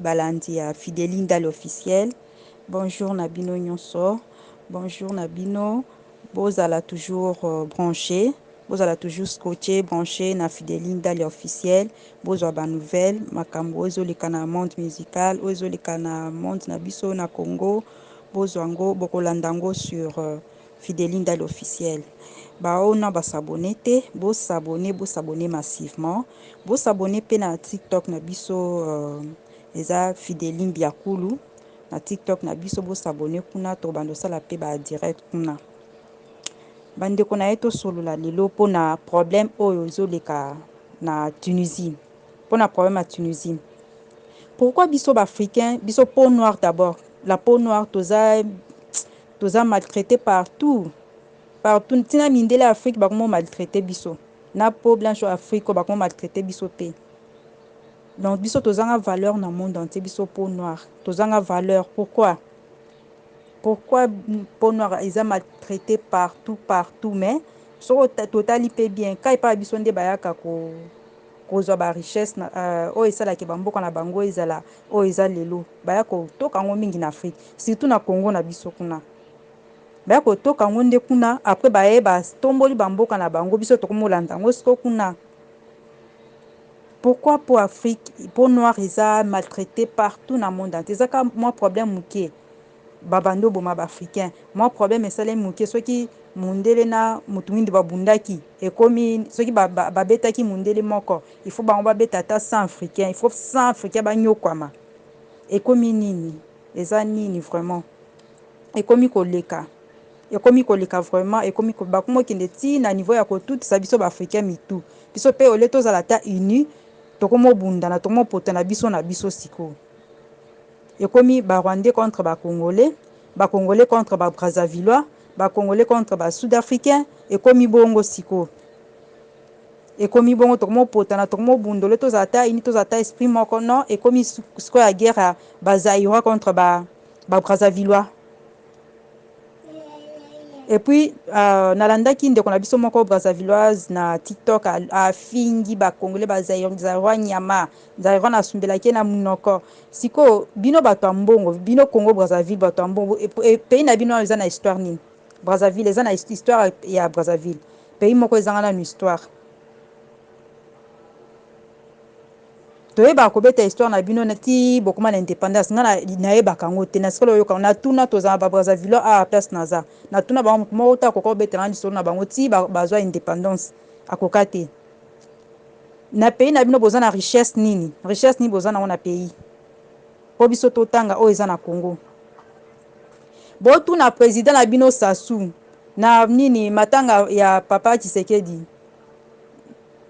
balandi ya Fidéline dans l'officiel. Bonjour Nabino Nyonso. Bonjour Nabino. Bozala toujours branché. Bozala toujours scotché, branché na Fidéline dans l'officiel. Bozwa ba nouvelle. Makambo ozo leka na monde musical. Ozo leka na monde na biso na Congo. Bozwango bokolandango sur Fidéline dans l'officiel. Baona basabone te, bosabone massivement. Bosabone pe na TikTok na biso eza Fidéline Biakulu. Na TikTok na biso bosabone kuna to bando sala pe ba direct kuna. Bande kona eto solo la lelo po na problème oyo ezoleka na Tunisie. Po na problème à Tunisie. Pourquoi biso africain, biso peau noire d'abord. La peau noire toza maltraité partout. Partout, tina mindele Afrique bakomo maltraité biso. Na peau blanche Afrique bakomo maltraité biso pe. Donc biso tozanga valeur na monde entier biso peau noire. Tozanga valeur. Pourquoi? Pourquoi peau noire ils maltraité partout mais so totali pe bien. Kai pa biso nde bayaka kozwa ba richesse na o esala ke bamboka na bango ezala o eza lelo. Bayako toka ngo mingi na Afrique, surtout na Congo na biso kuna. Bayako toka ngo nde kuna après bayeba tomboli bamboka na bango biso tokomolanda ngo siko kuna. Pourquoi pour Afrique, pour noir eza maltraité partout na monde entier? Ça ka moi problème muke. Babando boma ba africain. Moi problème esale muke soki mundele na mutumindi babundaki ekomi soki babetaki mundele moko il faut bango babeta ta 100 africain, il faut 100 africain banyokwama. Ekomi nini? Eza nini vraiment? Ekomi koleka. Ekomi koleka vraiment, ekomi ko bakumo kende ti na niveau ya ko tout sa biso ba africain mitu. Biso pe ole tozala ta uni, tokomo bunda na tokomo pota na biso siko. Ekomi ba Rwandais contre ba Congolais contre ba Brazzavillois, ba Congolais contre ba Sud-Africains, ekomi bongo siko. Ekomi bongo tokomo pota na tokomo bunda ole tozala ta uni tozala ta esprit moko non, ekomi siko ya guerre ba Zaïrois contre ba Brazzavillois. Et puis nalandaki ndeko na biso moko Brazzavilloise na TikTok a fingi ba Congolais ba Zaïrois nyama Zaïrois na sumbelaki na munoko siko bino bato mbongo bino Congo Brazzaville bato mbongo et pays na bino eza na histoire nini Brazzaville eza na histoire ya Brazzaville pays moko ezanga na histoire toyeba kobeta histoire na bino neti bokoma na indépendance nga nayeba kango te na sikolo yoka na tuna tozala ba Brazzaville a place naza na tuna ba moko ta kokoko beta na lisolo na bango ti bazwa indépendance akoka te na pays na bino boza na richesse nini boza na na pays po biso totanga o eza na Congo botu na président na bino Sassou na nini matanga ya papa Tshisekedi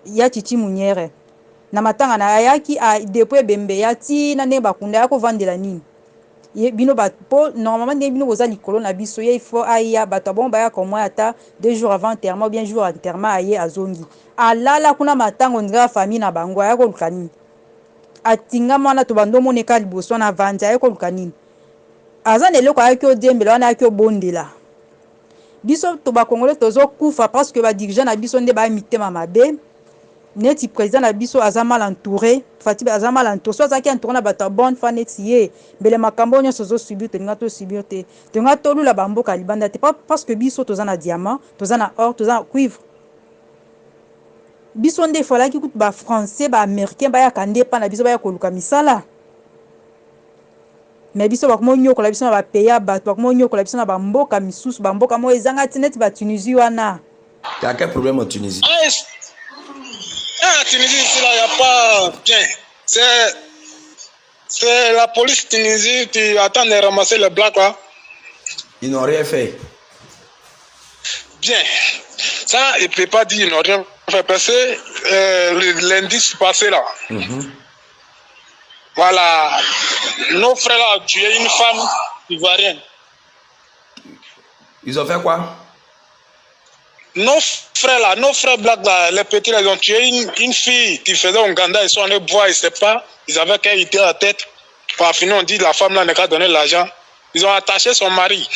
ya Chichi Munyere na matanga na ayaki a depuis bembe ya ti na ne bakunda ya ko vandela nini bino ba po normalement ne bino boza likolo na biso ye il faut aya bato bon ba ya comme ata 2 jours avant enterrement bien jour enterrement aye azongi alala kuna matango ndra famille na bango ya ko lukani atinga mwana to bando moneka liboso na vanja ya ko lukani azane leko ayaki odembela wana ayaki obondela biso to ba Congolais tozo kufa parce que ba dirigeant na biso nde ba mitema mabe neti président na biso aza mal entouré Fatiba aza mal entouré so azaki entouré na bato bonne fa neti ye mbele makambo nyonso zo subir te nga to subir te nga to lula bamboka libanda te pas parce que biso toza na diamant toza na or toza na cuivre biso nde falaki kutu ba français ba américain ba ya kande pa na biso ba ya koluka misala mais biso bakomo nyokola biso na ba pays bato bakomo nyokola biso na bamboka misusu bamboka mo ezanga tineti ba Tunisie wana. Il y a quel problème en Tunisie? En Tunisie, ici, il n'y a pas bien. C'est la police Tunisie qui attend de ramasser les blacks là. Ils n'ont rien fait. Bien. Ça, il ne peut pas dire qu'ils n'ont rien fait. Parce que l'indice passé là. Voilà. Nos frères là ont tué une femme ivoirienne. Ils ont fait quoi? Nos frères blacks là, les petits, ils ont tué une fille qui faisait un ganda, ils sont allés boire, ils ne savent pas, ils avaient qu'à irriter la tête. Par fin, on dit la femme là n'a qu'à donner l'argent. Ils ont attaché son mari,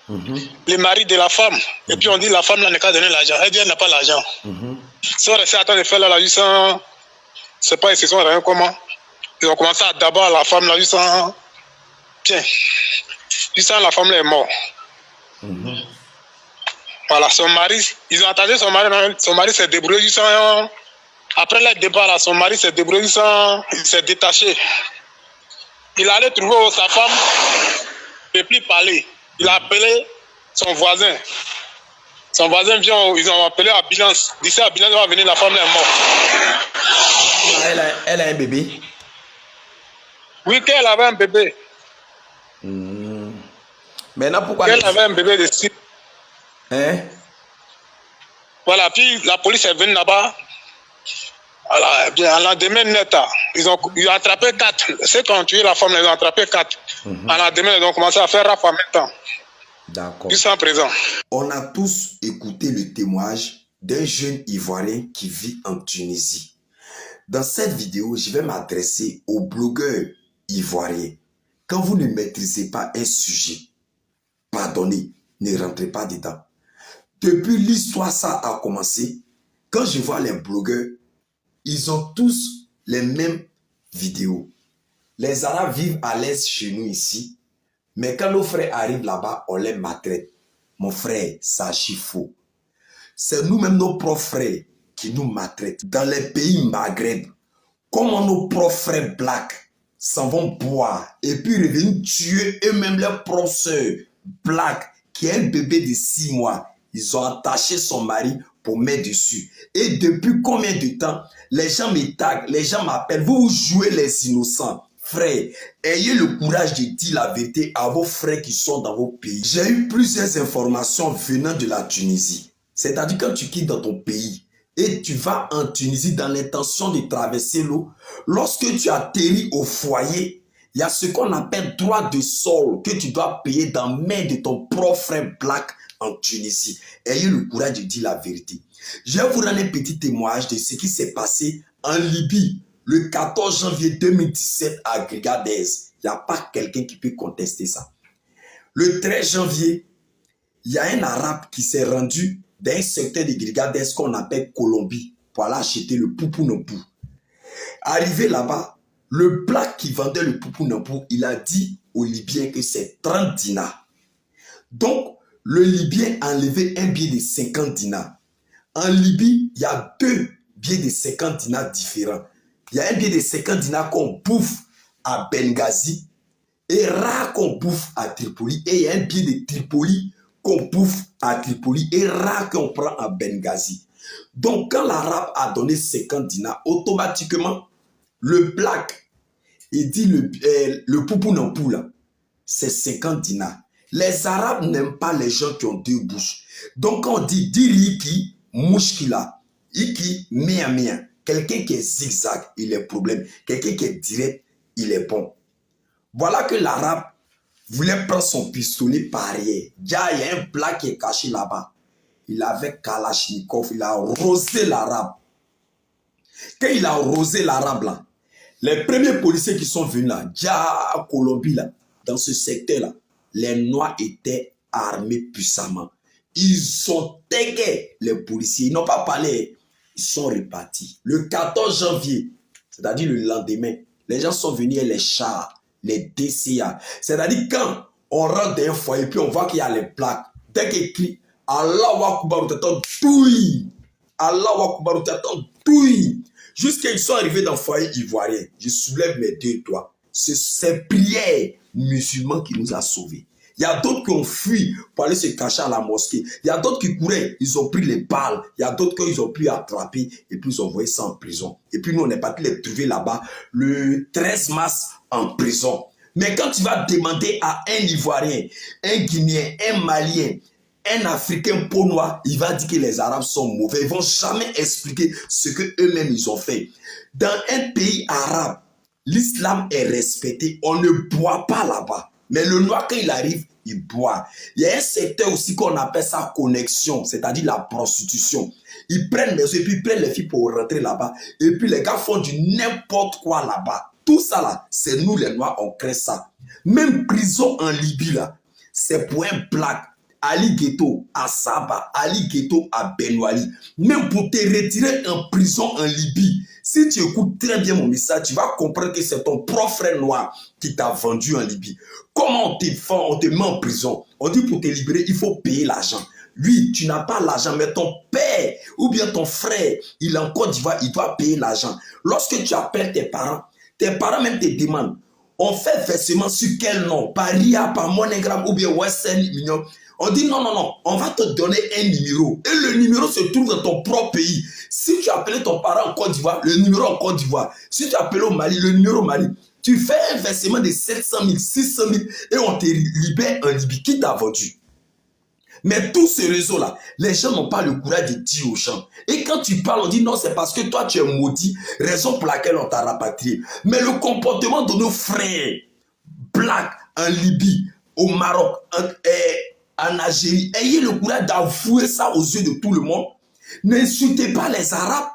le mari de la femme, et puis on dit la femme là n'a qu'à donner l'argent. Elle dit elle n'a pas l'argent. Ils sont restés à temps de faire là, la 800, je ne sais pas, ils se sont rien comment. Ils ont commencé à d'abord la femme là, tiens, la femme là est morte. Voilà, son mari, ils ont attendu son mari s'est débrouillé, après le départ là, son mari s'est débrouillé, il s'est détaché. Il allait trouver sa femme, il ne peut plus parler. Il a appelé son voisin. Son voisin vient, ils ont appelé ambulance. D'ici ambulance, il va venir, la femme est morte. Elle a un bébé? Oui, qu'elle avait un bébé. Maintenant, pourquoi... Elle avait un bébé de 6. Hein? Voilà, puis la police est venue là-bas. Voilà, bien, en lendemain net, ils ont attrapé 4. Ceux qui ont tué la femme, ils ont attrapé 4. En lendemain, ils ont commencé à faire rap en même temps. D'accord. Jusqu'à présent. On a tous écouté le témoignage d'un jeune Ivoirien qui vit en Tunisie. Dans cette vidéo, je vais m'adresser aux blogueurs ivoiriens. Quand vous ne maîtrisez pas un sujet, pardonnez, ne rentrez pas dedans. Depuis l'histoire, ça a commencé. Quand je vois les blogueurs, ils ont tous les mêmes vidéos. Les Arabes vivent à l'aise chez nous ici, mais quand nos frères arrivent là-bas, on les maltraite. Mon frère, ça archi faux. C'est nous-mêmes, nos propres frères, qui nous maltraitent. Dans les pays Maghreb, comment nos propres frères blacks s'en vont boire et puis revenir tuer eux-mêmes leurs propres sœurs blacks qui a un bébé de 6 mois. Ils ont attaché son mari pour mettre dessus. Et depuis combien de temps, les gens me taguent, les gens m'appellent, vous jouez les innocents. Frère, ayez le courage de dire la vérité à vos frères qui sont dans vos pays. J'ai eu plusieurs informations venant de la Tunisie. C'est-à-dire quand tu quittes dans ton pays et tu vas en Tunisie dans l'intention de traverser l'eau, lorsque tu atterris au foyer, il y a ce qu'on appelle droit de sol que tu dois payer dans la main de ton propre frère black en Tunisie. Ayez le courage de dire la vérité. Je vais vous rendre un petit témoignage de ce qui s'est passé en Libye le 14 janvier 2017 à Grigadez. Il n'y a pas quelqu'un qui peut contester ça. Le 13 janvier, il y a un Arabe qui s'est rendu dans un secteur de Grigadez qu'on appelle Colombie pour aller acheter le poupou nampou. Arrivé là-bas, le black qui vendait le poupou nampou, il a dit aux Libyens que c'est 30 dinars. Donc, le Libyen a enlevé un billet de 50 dinars. En Libye, il y a 2 billets de 50 dinars différents. Il y a un billet de 50 dinars qu'on bouffe à Benghazi et rare qu'on bouffe à Tripoli. Et il y a un billet de Tripoli qu'on bouffe à Tripoli et rare qu'on prend à Benghazi. Donc, quand l'Arabe a donné 50 dinars, automatiquement, le black, il dit le poupou nampou là, c'est 50 dinars. Les Arabes n'aiment pas les gens qui ont 2 bouches. Donc, quand on dit diriki, mouchkila, iki, mia mia, quelqu'un qui est zigzag, il est problème. Quelqu'un qui est direct, il est bon. Voilà que l'Arabe voulait prendre son pistolet par arrière. Il y a un black qui est caché là-bas. Il avait Kalachnikov, il a arrosé l'Arabe. Quand il a arrosé l'Arabe là, les premiers policiers qui sont venus là, à Colombie là, dans ce secteur là, les Noirs étaient armés puissamment. Ils ont tagué les policiers. Ils n'ont pas parlé. Ils sont repartis. Le 14 janvier, c'est-à-dire le lendemain, les gens sont venus et les chars, les DCA. C'est-à-dire quand on rentre dans un foyer, puis on voit qu'il y a les plaques. Dès qu'il écrit Allah wa Akbar, t'attends touille. Allah wa Akbar, t'attends touille. Jusqu'à ils sont arrivés dans le foyer ivoirien. Je soulève mes 2 doigts. C'est ces prières musulmans qui nous a sauvés. Il y a d'autres qui ont fui pour aller se cacher à la mosquée. Il y a d'autres qui couraient, ils ont pris les balles. Il y a d'autres qu'ils ont pu attraper et puis ils ont envoyé ça en prison. Et puis nous, on est parti les trouver là-bas le 13 mars en prison. Mais quand tu vas demander à un Ivoirien, un Guinéen, un Malien, un Africain peau noire, il va dire que les Arabes sont mauvais. Ils ne vont jamais expliquer ce qu'eux-mêmes ils ont fait. Dans un pays arabe, l'islam est respecté. On ne boit pas là-bas. Mais le noir, quand il arrive, il boit. Il y a un secteur aussi qu'on appelle ça connexion, c'est-à-dire la prostitution. Ils prennent les filles, puis ils prennent les filles pour rentrer là-bas. Et puis les gars font du n'importe quoi là-bas. Tout ça là, c'est nous les noirs, on crée ça. Même prison en Libye là, c'est pour un black. Ali Ghetto à Saba, Ali Ghetto à Benouali, même pour te retirer en prison en Libye. Si tu écoutes très bien mon message, tu vas comprendre que c'est ton propre frère noir qui t'a vendu en Libye. Comment on te met en prison? On dit pour te libérer, il faut payer l'argent. Lui, tu n'as pas l'argent, mais ton père ou bien ton frère, il est en Côte d'Ivoire, il doit payer l'argent. Lorsque tu appelles tes parents même te demandent, on fait versement sur quel nom? Par RIA, par MoneyGram ou bien Western Union. On dit non, on va te donner un numéro. Et le numéro se trouve dans ton propre pays. Si tu appelles ton parent en Côte d'Ivoire, le numéro en Côte d'Ivoire. Si tu appelles au Mali, le numéro au Mali. Tu fais un versement de 700 000, 600 000 et on te libère en Libye. Qui t'a vendu? Mais tout ce réseau-là, les gens n'ont pas le courage de dire aux gens. Et quand tu parles, on dit non, c'est parce que toi, tu es maudit, raison pour laquelle on t'a rapatrié. Mais le comportement de nos frères, blacks en Libye, au Maroc, en Algérie, ayez le courage d'avouer ça aux yeux de tout le monde. N'insultez pas les Arabes.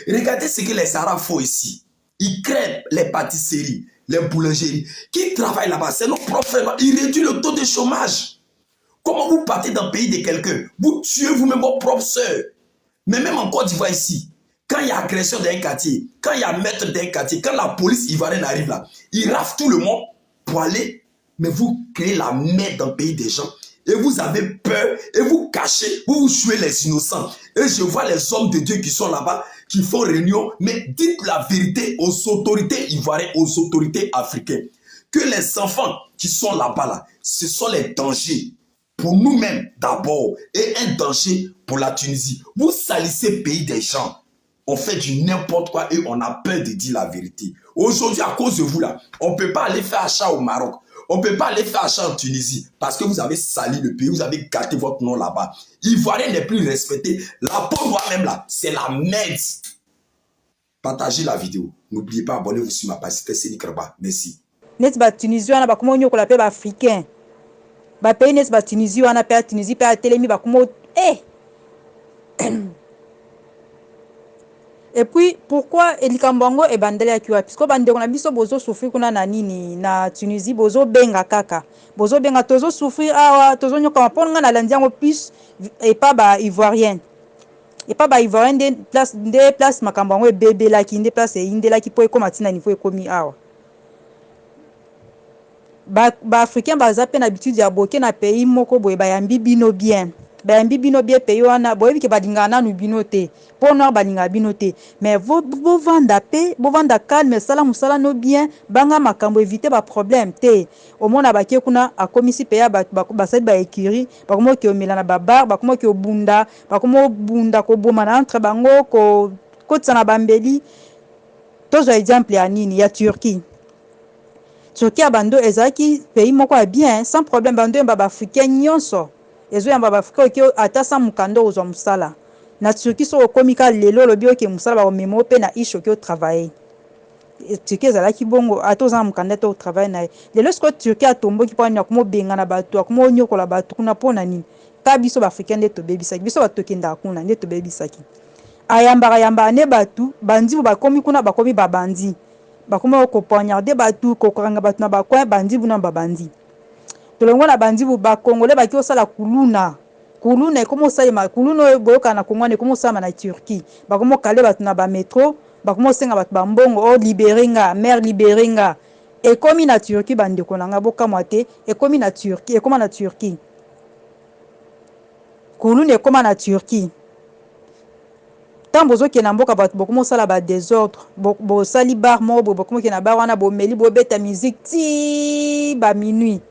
Regardez ce que les Arabes font ici. Ils créent les pâtisseries, les boulangeries. Qui travaillent là-bas? C'est nos propres frères. Ils réduisent le taux de chômage. Comment vous partez dans le pays de quelqu'un? Vous tuez vous-même vos propres sœurs. Mais même en Côte d'Ivoire ici, quand il y a agression dans un quartier, quand il y a maître d'un quartier, quand la police ivoirienne arrive là, ils raflent tout le monde pour aller. Mais vous créez la merde dans le pays des gens. Et vous avez peur, et vous cachez, vous jouez les innocents. Et je vois les hommes de Dieu qui sont là-bas, qui font réunion, mais dites la vérité aux autorités ivoiriennes, aux autorités africaines. Que les enfants qui sont là-bas, là, ce sont les dangers. Pour nous-mêmes d'abord et un danger pour la Tunisie. Vous salissez le pays des gens. On fait du n'importe quoi et on a peur de dire la vérité. Aujourd'hui, à cause de vous là, on ne peut pas aller faire achat au Maroc. On ne peut pas aller faire achat en Tunisie parce que vous avez sali le pays, vous avez gâté votre nom là-bas. Ivoirien n'est plus respecté. La peau noire même là, c'est la merde. Partagez la vidéo. N'oubliez pas, abonnez-vous sur ma page. C'était Séni Kraba. Merci. Net ba Tunisie wana ba kuma onyo ko la pe ba africain. Ba pays nes ba Tunisie wana pe Tunisie pe telemi ba kuma Et puis pourquoi elikambango e bandele ya kiwa puisque bande on a biso bozo souffrir kuna na nini na Tunisie bozo benga kaka bozo benga tozo souffrir awa tozo nyoka maponga na landiango plus et pas ba ivoirienne et pas ba ivoirienne de place makambango e bébé la ki de place e inde la ki po e koma tina niveau e komi awa ba africain baza pe na habitude ya boke na pays moko boye bayambi bino bien bayambi bino bien pays wana boyebi ke balingana nu bino te po noir balinga bino te mais bo vanda pe bo vanda calme sala musala no bien banga makambo éviter ba problème te au mona ba kuna akomisi pe ya ba basali ba écurie ba komo ki omela na babar ba komo ki obunda ba komo bunda ko boma na entre bango ko tsana bambeli tozo exemple ya nini ya Turquie. Turquie a bando ezaki pays moko a bien sans problème bando ba africain nyonso ezo yamba ba africain ki ata sa mukando ozo musala na Turquie so komika lelo lobi oke musala ba memo pe na isho ki o travailler Turquie ezalaki bongo ata za mukanda to travailler na lelo sko Turquie atombo ki pona komo benga na bato komo nyokola bato kuna pona nini ka biso ba africain de to bebisaki biso ba tokenda kuna de to bebisaki ayamba ne batu bandi ba komi kuna ba komi babandi bakoma ko poignarder batu ko koranga batu na bakwa bandi buna babandi tolongo na bandi bu ba congolais ba ki osala kuluna komo sala kuluna boyoka na Congo ne komo sala na Turquie bakomo kale batu na ba métro bakomo senga batu ba mbongo o libérenga mère libérenga e komi na Turquie bande ko nanga boka moite e komi na Turquie e koma na Turquie kuluna e koma na Turquie tambozo ke na mboka bato bokomo sala ba désordre bo sali bar mo bokomo ke na bar wana bo meli bo beta musique ti ba minuit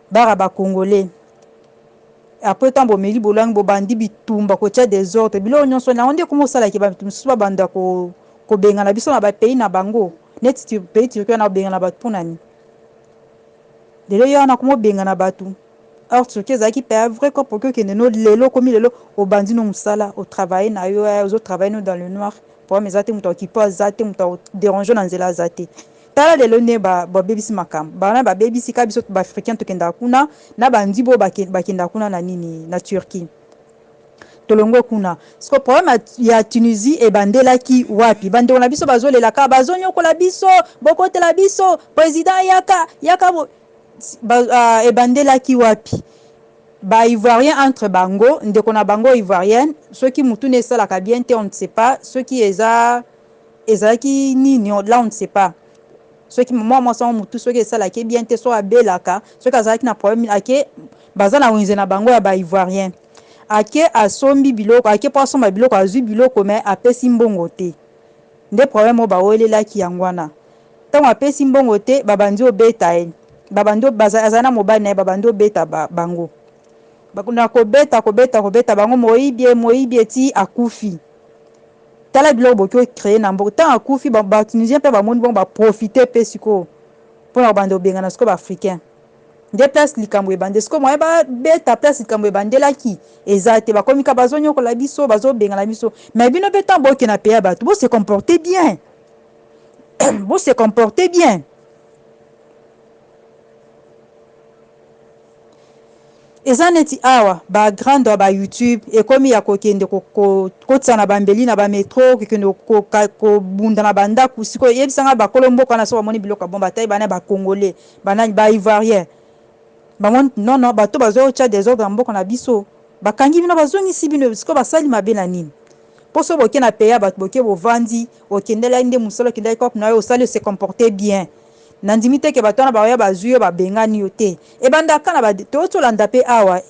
bara ba congolais après tambo meli bo lang bo bandi bitumba ko tia désordre bilo nyonso na onde komo sala ke ba msuba banda ko benga na biso na ba pays na bango net ti pays ti ko na benga na bato punani de le yana komo benga na bato. Or Turquie ezaki pe vrai quoi pour que no lelo komi lelo au bandi no musala au travail na yo au travail no dans le noir pour mes até muto qui pas até muto déranger na nzela zate tala lelo ne ba bebisi makam ba bebisi ka biso ba africain to kenda kuna na bandi bo ba kenda kuna na nini na Turquie tolongo kuna parce que problème ya Tunisie e bandela ki wapi bande on a biso bazolela ka bazonyo ko la biso bokote la biso président yaka bo e bandela ki wapi ba ivoirien entre bango ndeko na bango ivoirienne ceux qui mutu ne sala ka bien te on ne sait pas ceux qui ezaki nini là on ne sait pas ceux qui moi ça mutu ceux qui sala ki bien te so abelaka ceux qui azaki na problème ake bazana wenze na bango ya ba ivoirien ake asombi biloko ake po asomba biloko azwi biloko mais apesi mbongo te nde problème o bawelelaki yango wana ntango apesi mbongo te babandi obeta ye babandi aza na mobali na ye babandi obeta bango bakuna kobeta bango moyibi eti akufi tala biloko boki ocréer na mboka ntango akufi batunisien mpe bamoni bongo baprofite mpe sikoyo mpona kobanda obengana sikoyo baafricain nde place likambo ebande sikoyo moye babeta place likambo ebandelaki eza te bakomika bazonyokola biso bazobengana biso mais bino mpe ntango bokena pe ya bato bose comporter bien bose comporter bien eza neti awa bagrande ba YouTube ekomi ya kokende kotisa na bambeli na bametro kokende kobunda na bandako sikoyo yebisanga bakolo mboka na so bamoni biloko bon batayi bana bakongolais bana ba ivoirien bamoni non bato bazotia désordre mboka na biso bakangi bino bazongisi bino sikoyo basali mabe na nini poso boke na peya bato boke bovandi okendela nde musala okendela kop na yo osali se comporter bien nandimi te ke bato wana baya bazwi yo babengani yo te ebandaka na tozolanda mpe awa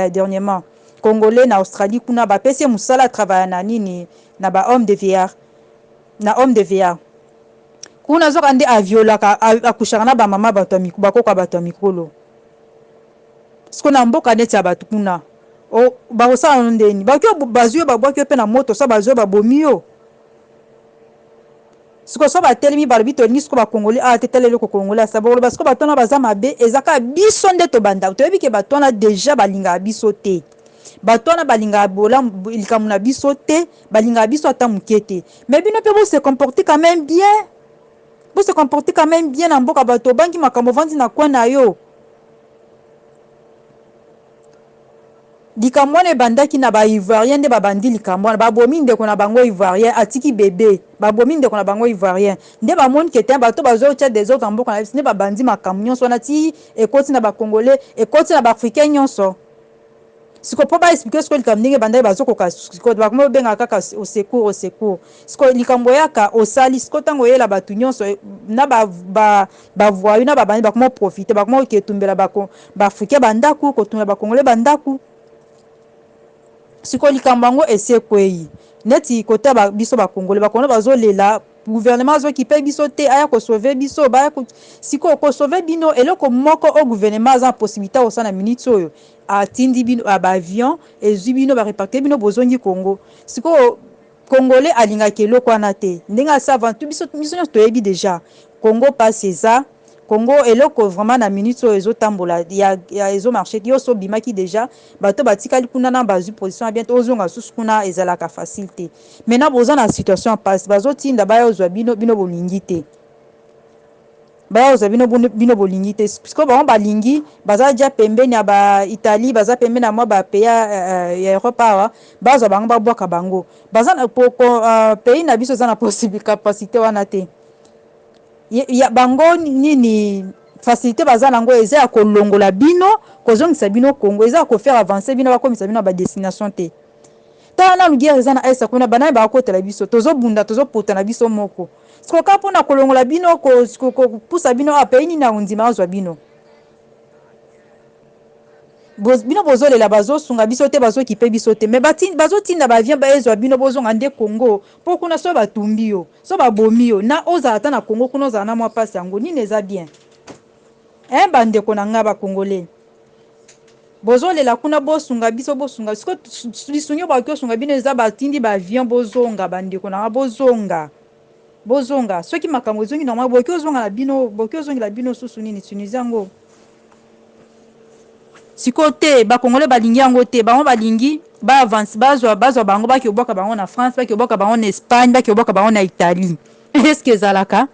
dernièrement congolais na Australie kuna bapesi musala travailler na nini na ba homme de VR kuna zoka nde aviolaka akushaka na bamama bato bakoka bato ya mikolo siko na mboka neti ya bato kuna bakosala no ndeni bakio bazwi yo babwaki yo mpe na moto so bazwi yo babomi yo siko so batelemi balobi tolingi siko bakongoli te tala eloko kongoli asa bakoloba siko bato wana baza mabe ezaka biso nde tobanda toyebi ke bato wana deja balingaka biso te bato wana balingaka likambo na biso te balingaka biso ata moke te mais bino mpe bose comporter quand même bien na mboka bato obangi makambo ovandi na coin na yo likambo wana ebandaki na baivoirien nde babandi likambo wana babomi ndeko na bango ivoirien atiki bebe babomi ndeko na bango ivoirien nde bamoni kete bato bazotia desordre mboka na biso nde babandi makambo nyonso wana ti ekoti na bakongolais ekoti na baafricain nyonso siko mpo baexplike siko likambo ndenge bandaki bazokoka siko bakoma obengaka kaka au secours siko likambo oyaka osali siko ntango oyela bato nyonso na bavoyu na babandi bakoma oprofite bakoma oketumbela baafricain bandaku kotumbela bakongolais bandaku siko likambo yango esekwei neti kote biso bakongole bazolela gouvernement azokipe biso te aya kosauve biso siko kosauve bino eloko moko o gouvernement aza possibilité osala na minute oyo atindi bino baavion ezwi bino barepartir bino bozongi Congo siko congolais alingaki eloko wana te ndenge asa avant biso nyonso toyebi déjà Congo passe eza Congo eloko vraiment na minute oyo ezotambola ya ezomarché yo so bimaki déjà bato batikali kuna na bazwi position bien ozonga susu kuna ezalaka facile te maintenant boza na situation passe bazotinda baya ozwa bino bolingi te baya ozwa bino bolingi te siko bango balingi baza dia pembeni ya ba Italie baza pembeni na mwa bapeya ya Europe awa bazwa bango babwaka bango baza na pays na biso eza na capacité wana te ya bango nini facilité baza nango eza ya kolongola bino kozongisa bino Congo eza ko faire avancer bino bakomisa bino ba destination te tana lugiere eza na esa kuna bana bakotela biso tozobunda tozopota na biso moko siko ka pona kolongola bino ko pusa bino apeni na undima azwa bino bino bozolela bazosunga biso te bazokipe biso te mais bazotinda bavien baezwa bino bozonga nde Congo mpo kuna so batumbi yo so babomi yo na ozala ata na Congo kuna ozala na mwa pasi yango nini eza bien bandeko na nga bakongolais bozolela kuna bosunga biso bosunga siko lisungi baki osunga bino eza batindi baavion bozonga bandeko na nga bozonga soki makambo ezongi normal boki ozongela bino susu nini Tunisie yango siko te bakongole balingi yango te bango balingi baavance bazwa bango baki obwaka bango na France baki obwaka bango na Espagne baki obwaka bango na Italie est-ce que ezalaka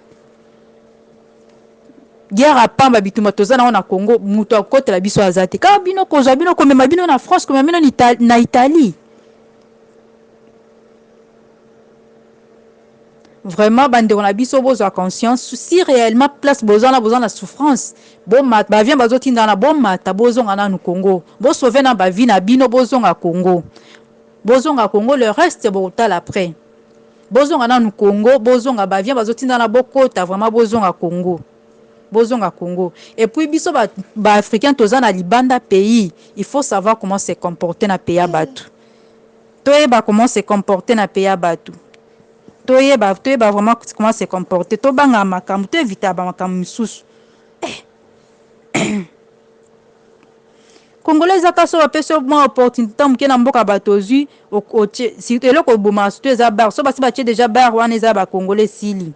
guerre apamba bituma toza nango na Congo mutu akotela biso aza te kaka bino kozwa bino komema bino na France komema bino na Italie vraiment bande on a biso bozo conscience si réellement place besoin la souffrance bon mat ba vient bazo tinda na bon mata bozo ngana no Congo bo sauver na ba vie na bino bozo nga Congo le reste bo tal après bozo ngana no Congo bozo nga ba vient bazo tinda na bokota vraiment bozo nga Congo et puis biso ba africain toza na libanda pays il faut savoir comment se comporter na pays abatu toyeba comment se comporter na pays abatu toyeba vraiment comment se comporter to banga makambo to éviter ba makambo misusu Congolais akaso ba peso mo opportunité mke na mboka batozui si eloko boma surtout eza bar so basi batie déjà bar wana eza ba Congolais sili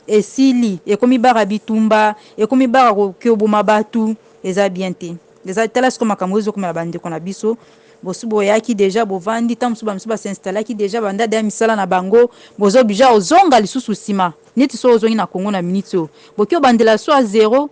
esili ekomi bara bitumba ekomi bara kioboma batu eza bien te eza tala siko makambo ezo komela bandeko na biso bosu boyaki déjà bovandi tamusu bamsu basinstallaki déjà banda da misala na bango bozo bija ozonga lisusu sima neti so ozongi na Congo na minute o bokio bandela so a 0